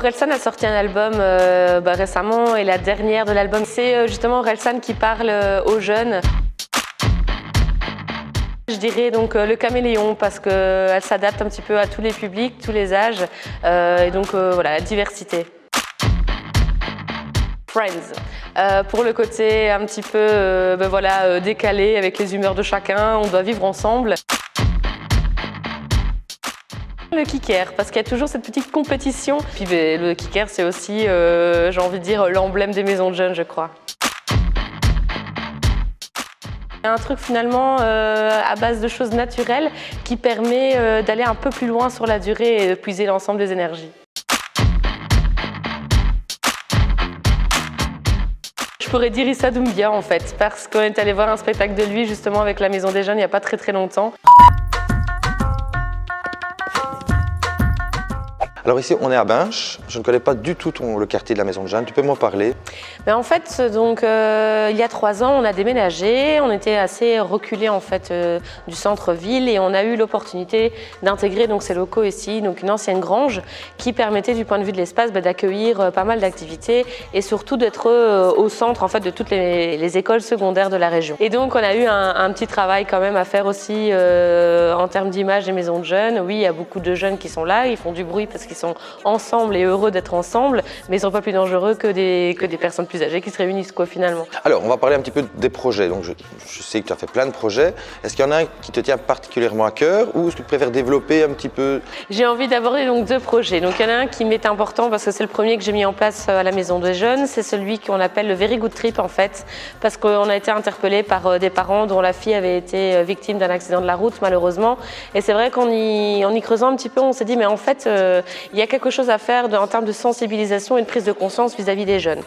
Orelsan a sorti un album récemment et la dernière de l'album, c'est justement Orelsan qui parle aux jeunes. Je dirais donc le caméléon parce qu'elle s'adapte un petit peu à tous les publics, tous les âges et donc voilà, la diversité. Friends, pour le côté un petit peu décalé avec les humeurs de chacun, on doit vivre ensemble. Le kicker, parce qu'il y a toujours cette petite compétition. Puis le kicker, c'est aussi, j'ai envie de dire, l'emblème des maisons de jeunes, je crois. Un truc finalement à base de choses naturelles qui permet d'aller un peu plus loin sur la durée et de puiser l'ensemble des énergies. Je pourrais dire Issa Doumbia en fait, parce qu'on est allé voir un spectacle de lui justement avec la Maison des Jeunes il n'y a pas très longtemps. Alors ici, on est à Binche. Je ne connais pas du tout le quartier de la Maison de Jeunes. Tu peux m'en parler? Ben en fait, donc, il y a 3 ans, on a déménagé. On était assez reculé en fait du centre-ville et on a eu l'opportunité d'intégrer donc ces locaux ici, donc une ancienne grange qui permettait du point de vue de l'espace d'accueillir pas mal d'activités et surtout d'être au centre en fait de toutes les écoles secondaires de la région. Et donc, on a eu un petit travail quand même à faire aussi en termes d'image des maisons de jeunes. Oui, il y a beaucoup de jeunes qui sont là, ils font du bruit parce qu'ils sont ensemble et heureux d'être ensemble, mais ils ne sont pas plus dangereux que des personnes plus âgées qui se réunissent quoi finalement. Alors, on va parler un petit peu des projets. Donc, je sais que tu as fait plein de projets. Est-ce qu'il y en a un qui te tient particulièrement à cœur ou est-ce que tu préfères développer un petit peu? J'ai envie d'aborder donc 2 projets. Donc, il y en a un qui m'est important parce que c'est le premier que j'ai mis en place à la Maison des Jeunes. C'est celui qu'on appelle le Very Good Trip en fait, parce qu'on a été interpellé par des parents dont la fille avait été victime d'un accident de la route malheureusement. Et c'est vrai qu'en y creusant un petit peu, on s'est dit mais en fait, il y a quelque chose à faire en termes de sensibilisation et de prise de conscience vis-à-vis des jeunes.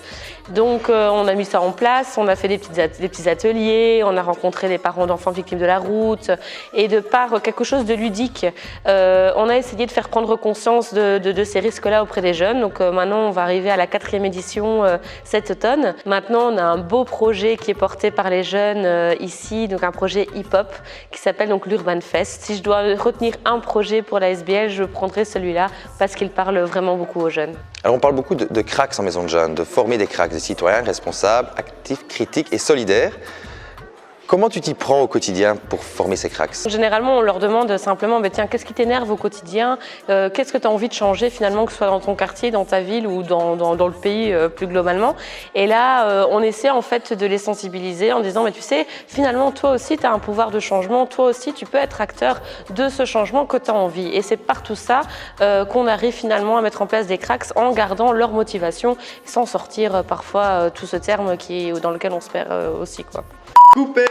Donc on a mis ça en place, on a fait des petits ateliers, on a rencontré des parents d'enfants victimes de la route et de par quelque chose de ludique, on a essayé de faire prendre conscience de ces risques-là auprès des jeunes. Donc maintenant on va arriver à la 4e édition cet automne. Maintenant on a un beau projet qui est porté par les jeunes ici, donc un projet hip-hop qui s'appelle donc l'Urban Fest. Si je dois retenir un projet pour la SBL, je prendrai celui-là parce qu'il parle vraiment beaucoup aux jeunes. Alors on parle beaucoup de cracks en maison de jeunes, de former des cracks, des citoyens responsables, actifs, critiques et solidaires. Comment tu t'y prends au quotidien pour former ces cracks? Généralement, on leur demande simplement tiens, qu'est-ce qui t'énerve au quotidien? Qu'est-ce que tu as envie de changer finalement, que ce soit dans ton quartier, dans ta ville ou dans le pays plus globalement. Et là, on essaie en fait de les sensibiliser en disant tu sais, finalement, toi aussi, tu as un pouvoir de changement, toi aussi, tu peux être acteur de ce changement que tu as envie. Et c'est par tout ça qu'on arrive finalement à mettre en place des cracks en gardant leur motivation sans sortir parfois tout ce terme dans lequel on se perd aussi, quoi. Coupé.